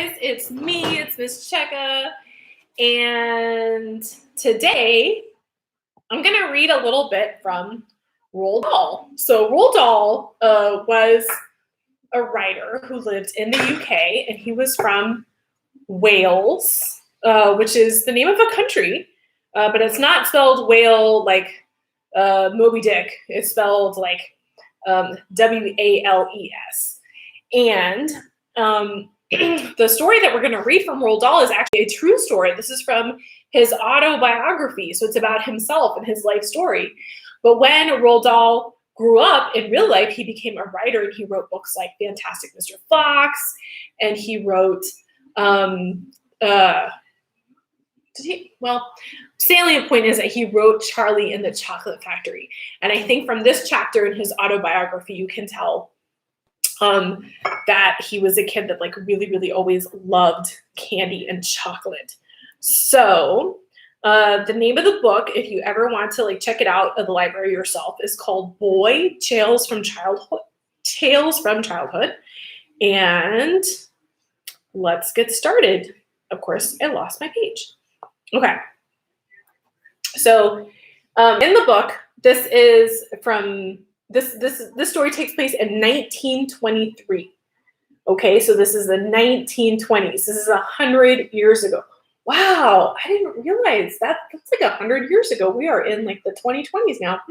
guys, it's me, it's Miss Checka, and today I'm going to read a little bit from Roald Dahl. So Roald Dahl was a writer who lived in the UK, and he was from Wales, which is the name of a country, but it's not spelled whale like Moby Dick. It's spelled like W-A-L-E-S. And the story that we're going to read from Roald Dahl is actually a true story. This is from his autobiography, so it's about himself and his life story. But when Roald Dahl grew up in real life, he became a writer, and he wrote books like Fantastic Mr. Fox, and he wrote, salient point is that he wrote Charlie and the Chocolate Factory. And I think from this chapter in his autobiography, you can tell that he was a kid that like really, really always loved candy and chocolate. So the name of the book, if you ever want to like check it out at the library yourself, is called Boy Tales from Childhood. And let's get started. Of course, I lost my page. Okay. So in the book, this is from this story takes place in 1923. Okay, so this is the 1920s. This is 100 years ago. Wow, I didn't realize that's like 100 years ago. We are in like the 2020s now.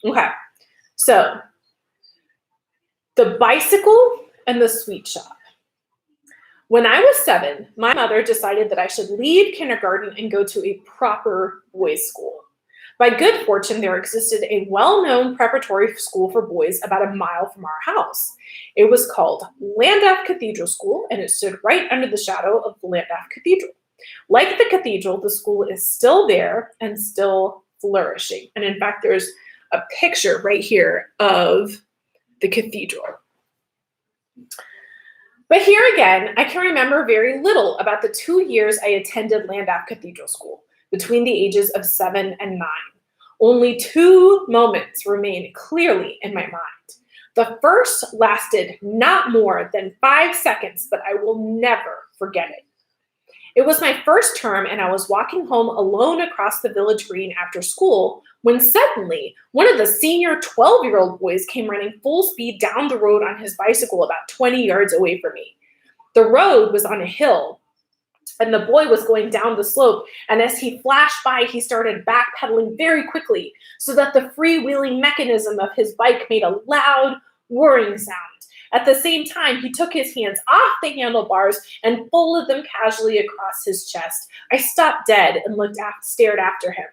Okay, so the bicycle and the sweet shop. When I was 7, my mother decided that I should leave kindergarten and go to a proper boys' school. By good fortune, there existed a well-known preparatory school for boys about a mile from our house. It was called Llandaff Cathedral School, and it stood right under the shadow of the Llandaff Cathedral. Like the cathedral, the school is still there and still flourishing. And in fact, there's a picture right here of the cathedral. But here again, I can remember very little about the 2 years I attended Llandaff Cathedral School, between the ages of 7 and 9. Only 2 moments remain clearly in my mind. The first lasted not more than 5 seconds, but I will never forget it. It was my first term, and I was walking home alone across the village green after school when suddenly one of the senior 12-year-old boys came running full speed down the road on his bicycle about 20 yards away from me. The road was on a hill, and the boy was going down the slope, and as he flashed by, he started backpedaling very quickly so that the freewheeling mechanism of his bike made a loud, whirring sound. At the same time, he took his hands off the handlebars and folded them casually across his chest. I stopped dead and stared after him.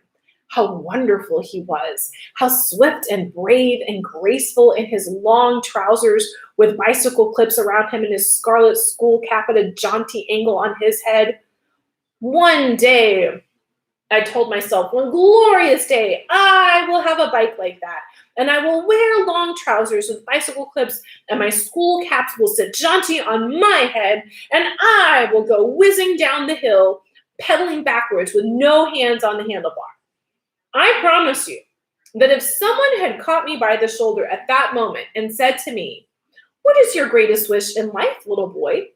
How wonderful he was, how swift and brave and graceful in his long trousers with bicycle clips around him and his scarlet school cap at a jaunty angle on his head. One day, I told myself, one glorious day, I will have a bike like that, and I will wear long trousers with bicycle clips, and my school caps will sit jaunty on my head, and I will go whizzing down the hill, pedaling backwards with no hands on the handlebar. I promise you that if someone had caught me by the shoulder at that moment and said to me, "What is your greatest wish in life, little boy?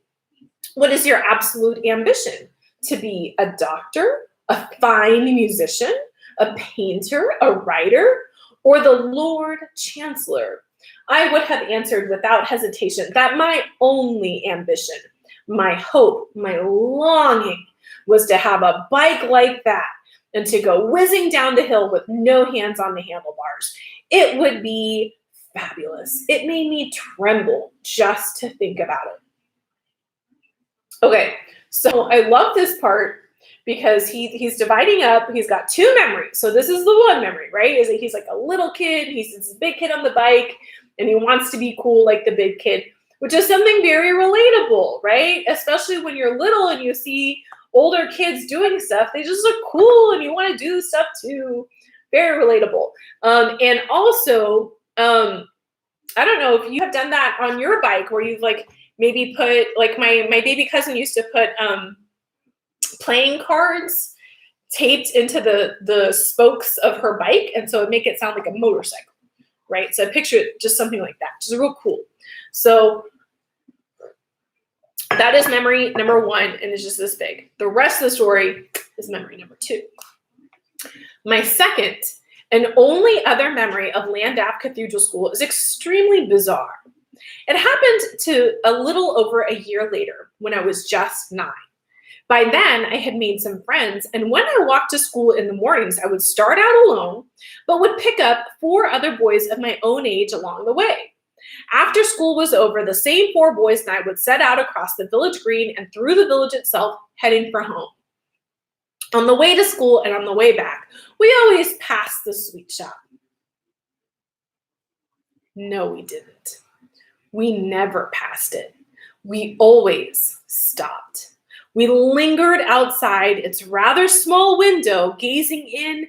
What is your absolute ambition? To be a doctor, a fine musician, a painter, a writer, or the Lord Chancellor?" I would have answered without hesitation that my only ambition, my hope, my longing was to have a bike like that and to go whizzing down the hill with no hands on the handlebars. It would be fabulous. It made me tremble just to think about it. Okay, so I love this part because he's dividing up. He's got 2 memories. So this is the one memory, right? Is that he's like a little kid. He's this big kid on the bike, and he wants to be cool like the big kid, which is something very relatable, right? Especially when you're little and you see older kids doing stuff. They just look cool, and you want to do stuff too. Very relatable. And also, I don't know if you have done that on your bike, where you've like maybe put, like my baby cousin used to put playing cards taped into the spokes of her bike, and so it make it sound like a motorcycle, right? So I picture it just something like that, which is real cool. So That is memory number 1, and it's just this big. The rest of the story is memory number 2. My second and only other memory of Llandaff Cathedral School is extremely bizarre. It happened to a little over a year later when I was just 9. By then, I had made some friends, and when I walked to school in the mornings, I would start out alone, but would pick up 4 other boys of my own age along the way. After school was over, the same 4 boys and I would set out across the village green and through the village itself, heading for home. On the way to school and on the way back, we always passed the sweet shop. No, we didn't. We never passed it. We always stopped. We lingered outside its rather small window, gazing in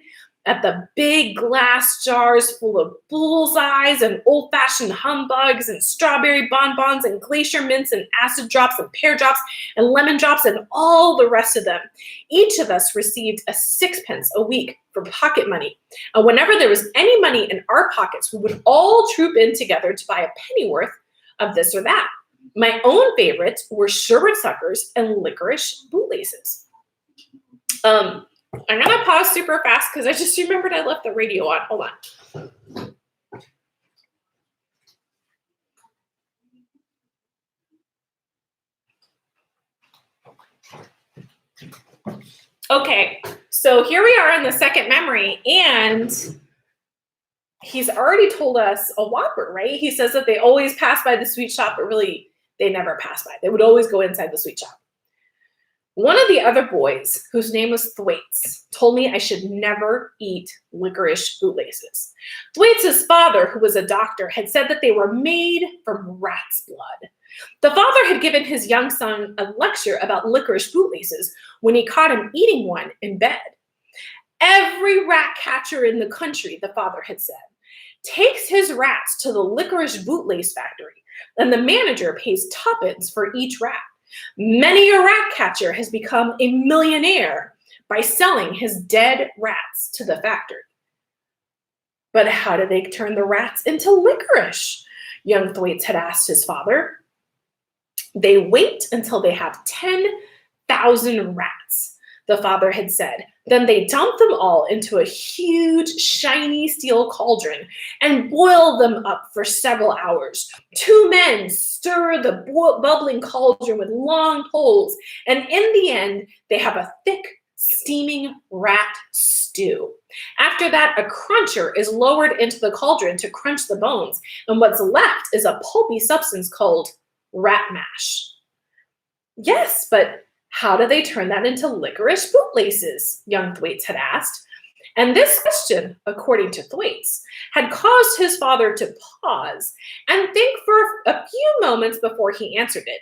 at the big glass jars full of bullseyes and old-fashioned humbugs and strawberry bonbons and glacier mints and acid drops and pear drops and lemon drops and all the rest of them. Each of us received a 6pence a week for pocket money. And whenever there was any money in our pockets, we would all troop in together to buy a pennyworth of this or that. My own favorites were sherbet suckers and licorice bootlaces. I'm gonna pause super fast because I just remembered I left the radio on. Hold on. Okay, so here we are in the second memory, and he's already told us a whopper, right? He says that they always pass by the sweet shop, but really they never pass by. They would always go inside the sweet shop. One of the other boys, whose name was Thwaites, told me I should never eat licorice bootlaces. Thwaites' father, who was a doctor, had said that they were made from rat's blood. The father had given his young son a lecture about licorice bootlaces when he caught him eating one in bed. Every rat catcher in the country, the father had said, takes his rats to the licorice bootlace factory, and the manager pays 2pence for each rat. Many a rat catcher has become a millionaire by selling his dead rats to the factory. But how do they turn the rats into licorice? Young Thwaites had asked his father. They wait until they have 10,000 rats, the father had said. Then they dump them all into a huge, shiny steel cauldron and boil them up for several hours. 2 men stir the bubbling cauldron with long poles, and in the end, they have a thick, steaming rat stew. After that, a cruncher is lowered into the cauldron to crunch the bones, and what's left is a pulpy substance called rat mash. Yes, but how do they turn that into licorice bootlaces? Young Thwaites had asked. And this question, according to Thwaites, had caused his father to pause and think for a few moments before he answered it.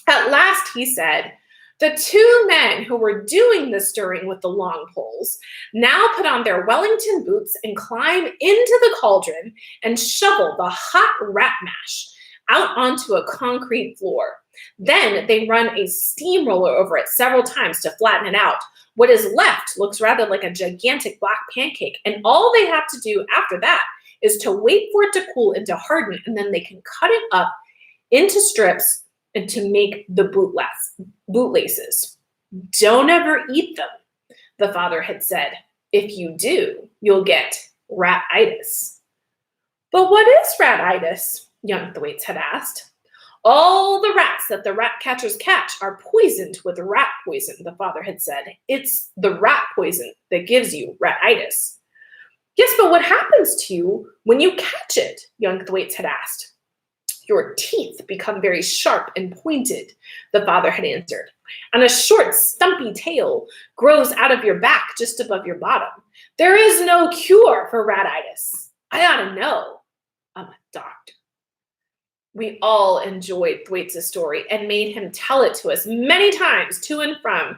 At last, he said, the 2 men who were doing the stirring with the long poles now put on their Wellington boots and climb into the cauldron and shovel the hot rat mash out onto a concrete floor. Then they run a steamroller over it several times to flatten it out. What is left looks rather like a gigantic black pancake, and all they have to do after that is to wait for it to cool and to harden, and then they can cut it up into strips and to make the bootlaces. Don't ever eat them, the father had said. If you do, you'll get rat-itis. But what is rat-itis? Young Thwaites had asked. All the rats that the rat catchers catch are poisoned with rat poison, the father had said. It's the rat poison that gives you rat-itis. Yes, but what happens to you when you catch it? Young Thwaites had asked. Your teeth become very sharp and pointed, the father had answered, and a short, stumpy tail grows out of your back just above your bottom. There is no cure for rat-itis. I ought to know. I'm a doctor. We all enjoyed Thwaites' story and made him tell it to us many times to and from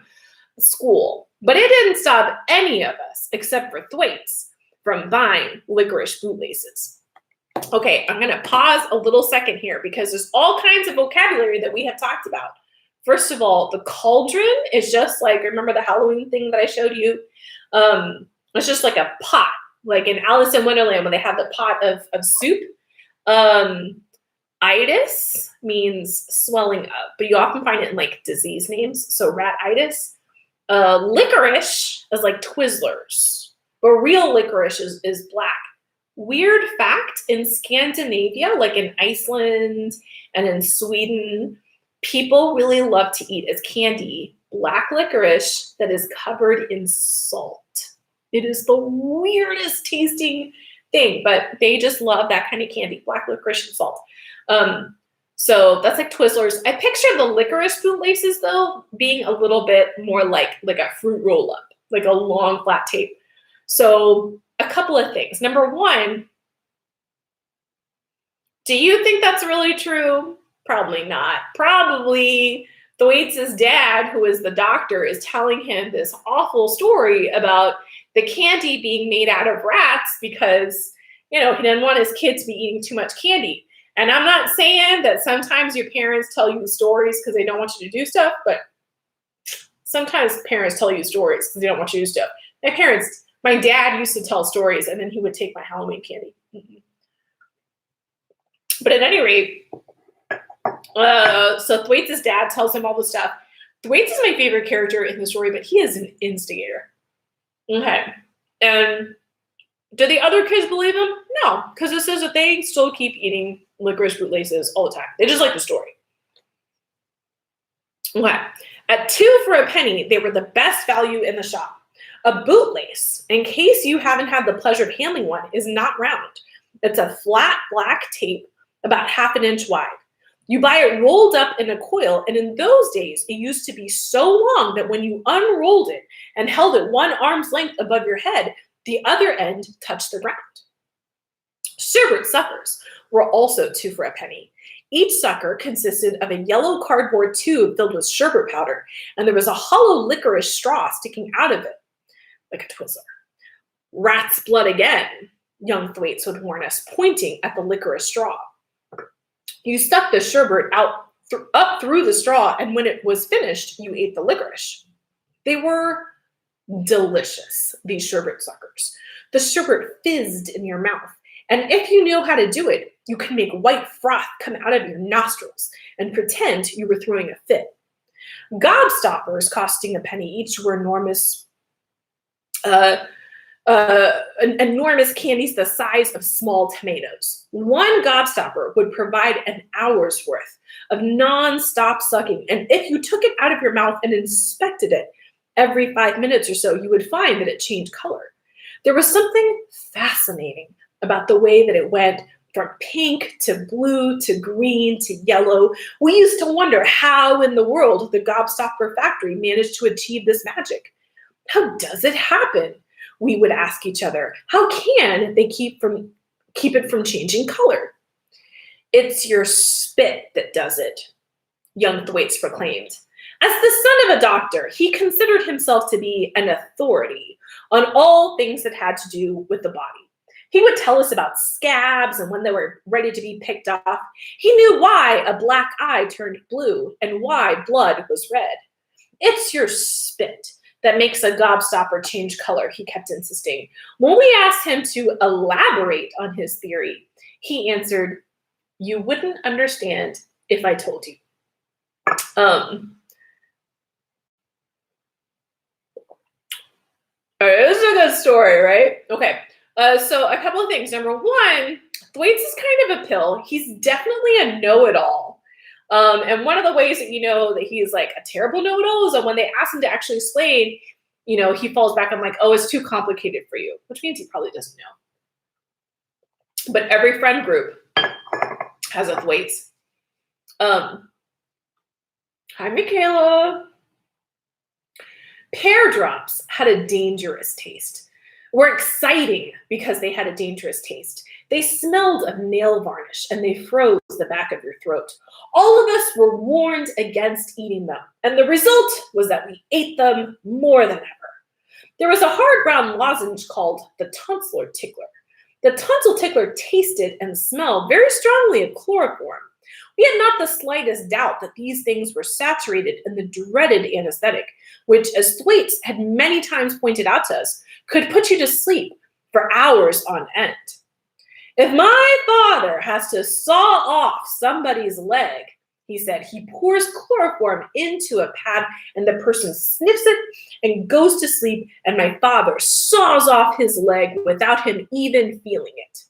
school. But it didn't stop any of us, except for Thwaites, from buying licorice bootlaces. Okay, I'm going to pause a little second here because there's all kinds of vocabulary that we have talked about. First of all, the cauldron is just like, remember the Halloween thing that I showed you? It's just like a pot, like in Alice in Wonderland when they have the pot of soup. Itis means swelling up, but you often find it in like disease names. So ratitis. Licorice is like Twizzlers, but real licorice is black. Weird fact, in Scandinavia, like in Iceland and in Sweden, people really love to eat as candy black licorice that is covered in salt. It is the weirdest tasting thing, but they just love that kind of candy, black licorice and salt. So that's like Twizzlers. I picture the licorice bootlaces though being a little bit more like a fruit roll up, like a long flat tape. So a couple of things. Number one, do you think that's really true? Probably not. Probably Thwaites' dad, who is the doctor, is telling him this awful story about the candy being made out of rats because, he didn't want his kids to be eating too much candy. And I'm not saying that sometimes your parents tell you stories because they don't want you to do stuff, but sometimes parents tell you stories because they don't want you to do stuff. My dad used to tell stories and then he would take my Halloween candy. But at any rate, so Thwaites' dad tells him all this stuff. Thwaites is my favorite character in the story, but he is an instigator. Okay. And do the other kids believe him? No, because it says that they still keep eating licorice bootlaces all the time. They just like the story. Okay. At 2 for a penny, they were the best value in the shop. A bootlace, in case you haven't had the pleasure of handling one, is not round. It's a flat black tape about 1/2 inch wide. You buy it rolled up in a coil, and in those days, it used to be so long that when you unrolled it and held it 1 arm's length above your head, the other end touched the ground. Sherbet suckers were also 2 for a penny. Each sucker consisted of a yellow cardboard tube filled with sherbet powder, and there was a hollow licorice straw sticking out of it, like a Twizzler. Rat's blood again, young Thwaites would warn us, pointing at the licorice straw. You stuck the sherbet out up through the straw, and when it was finished, you ate the licorice. They were delicious, these sherbet suckers. The sherbet fizzed in your mouth, and if you knew how to do it, you could make white froth come out of your nostrils and pretend you were throwing a fit. Gobstoppers, costing a penny each, were enormous candies the size of small tomatoes. 1 gobstopper would provide an hour's worth of non-stop sucking, and if you took it out of your mouth and inspected it every 5 minutes or so, you would find that it changed color. There was something fascinating about the way that it went from pink to blue to green to yellow. We used to wonder how in the world the Gobstopper factory managed to achieve this magic. How does it happen? We would ask each other. How can they keep it from changing color? It's your spit that does it, young Thwaites proclaimed. As the son of a doctor, he considered himself to be an authority on all things that had to do with the body. He would tell us about scabs and when they were ready to be picked off. He knew why a black eye turned blue and why blood was red. It's your spit that makes a gobstopper change color, he kept insisting. When we asked him to elaborate on his theory, he answered, "You wouldn't understand if I told you." All right, this is a good story, right? Okay. So a couple of things. Number one, Thwaites is kind of a pill. He's definitely a know-it-all. And one of the ways that you know that he's like a terrible know-it-all is that when they ask him to actually explain, he falls back on like, oh, it's too complicated for you, which means he probably doesn't know. But every friend group has a Thwaites. Hi, Michaela. Pear drops had a dangerous taste. Were exciting because they had a dangerous taste. They smelled of nail varnish and they froze the back of your throat. All of us were warned against eating them, and the result was that we ate them more than ever. There was a hard brown lozenge called the tonsil tickler. The tonsil tickler tasted and smelled very strongly of chloroform. We had not the slightest doubt that these things were saturated in the dreaded anesthetic, which, as Thwaites had many times pointed out to us, could put you to sleep for hours on end. If my father has to saw off somebody's leg, he said, he pours chloroform into a pad and the person sniffs it and goes to sleep, and my father saws off his leg without him even feeling it.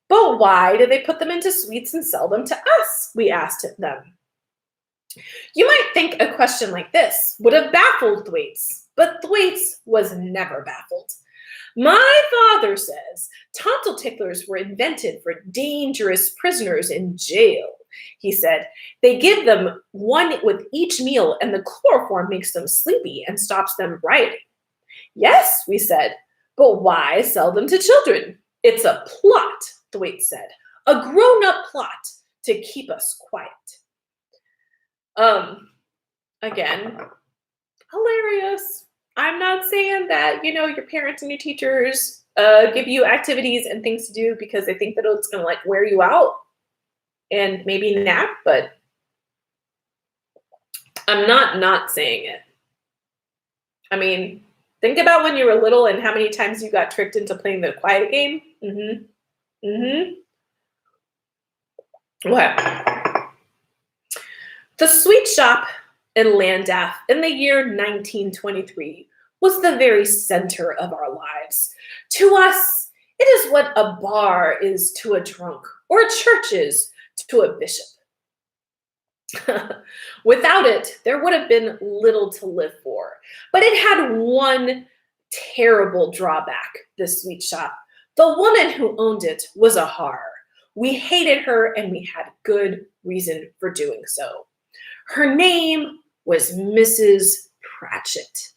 But why do they put them into sweets and sell them to us? We asked them. You might think a question like this would have baffled Thwaites, but Thwaites was never baffled. My father says tonsil ticklers were invented for dangerous prisoners in jail. He said, they give them one with each meal and the chloroform makes them sleepy and stops them rioting. Yes, we said, but why sell them to children? It's a plot, Thwaites said, a grown-up plot to keep us quiet. Again, hilarious. I'm not saying that, your parents and your teachers give you activities and things to do because they think that it's going to like wear you out and maybe nap, but I'm not saying it. I mean, think about when you were little and how many times you got tricked into playing the quiet game. Okay. The sweet shop in Landaff in the year 1923 was the very center of our lives. To us, it is what a bar is to a drunk or a church is to a bishop. Without it, there would have been little to live for. But it had one terrible drawback, this sweet shop. The woman who owned it was a horror. We hated her, and we had good reason for doing so. Her name was Mrs. Pratchett.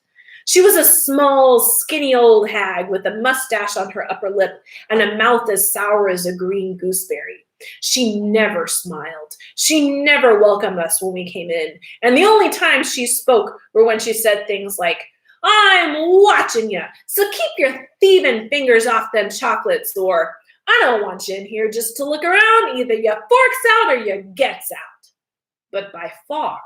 She was a small, skinny old hag with a mustache on her upper lip and a mouth as sour as a green gooseberry. She never smiled. She never welcomed us when we came in. And the only time she spoke were when she said things like, I'm watching you, so keep your thieving fingers off them chocolates, or I don't want you in here just to look around. Either you forks out or you gets out. But by far,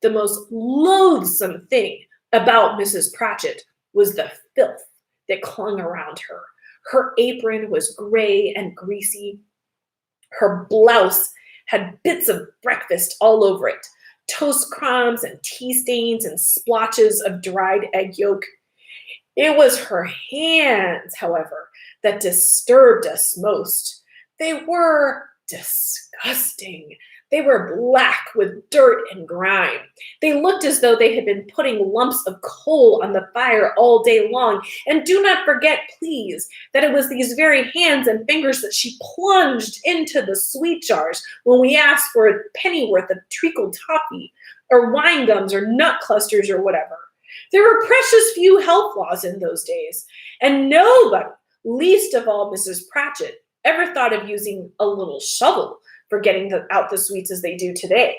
the most loathsome thing about Mrs. Pratchett was the filth that clung around her. Her apron was gray and greasy. Her blouse had bits of breakfast all over it, toast crumbs and tea stains and splotches of dried egg yolk. It was her hands, however, that disturbed us most. They were disgusting. They were black with dirt and grime. They looked as though they had been putting lumps of coal on the fire all day long. And do not forget, please, that it was these very hands and fingers that she plunged into the sweet jars when we asked for a pennyworth of treacle toffee or wine gums or nut clusters or whatever. There were precious few health laws in those days, and nobody, least of all Mrs. Pratchett, ever thought of using a little shovel for getting out the sweets as they do today.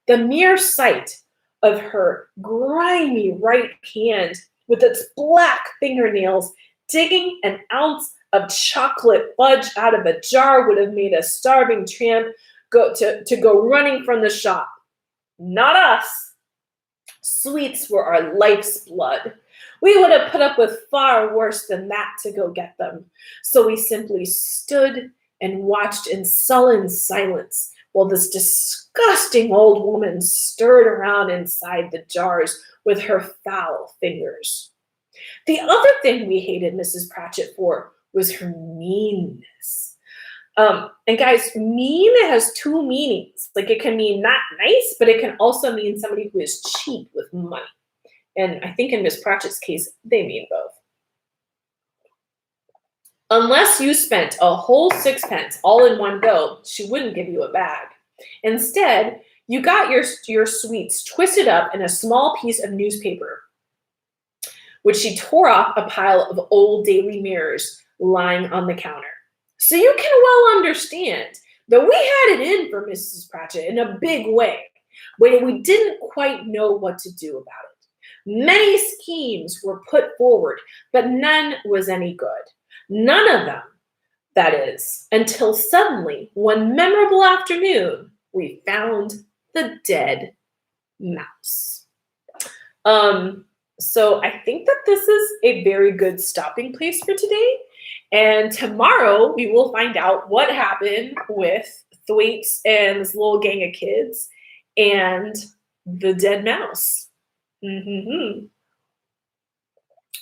The mere sight of her grimy right hand with its black fingernails digging an ounce of chocolate fudge out of a jar would have made a starving tramp go running from the shop. Not us. Sweets were our life's blood. We would have put up with far worse than that to go get them. So we simply stood and watched in sullen silence while this disgusting old woman stirred around inside the jars with her foul fingers. The other thing we hated Mrs. Pratchett for was her meanness. And guys, mean has two meanings. Like, it can mean not nice, but it can also mean somebody who is cheap with money. And I think in Miss Pratchett's case, they mean both. Unless you spent a whole sixpence all in one go, she wouldn't give you a bag. Instead, you got your sweets twisted up in a small piece of newspaper, which she tore off a pile of old Daily Mirrors lying on the counter. So you can well understand that we had it in for Mrs. Pratchett in a big way, but we didn't quite know what to do about it. Many schemes were put forward, but none was any good. None of them, that is, until suddenly, one memorable afternoon, we found the dead mouse. So I think that this is a very good stopping place for today. And tomorrow we will find out what happened with Thwaites and this little gang of kids and the dead mouse.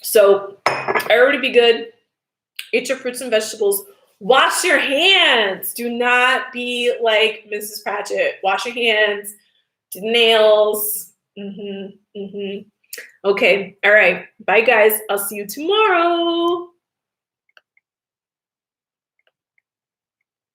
So everybody be good. Eat your fruits and vegetables. Wash your hands. Do not be like Mrs. Pratchett. Wash your hands. Do nails. Okay. All right. Bye, guys. I'll see you tomorrow.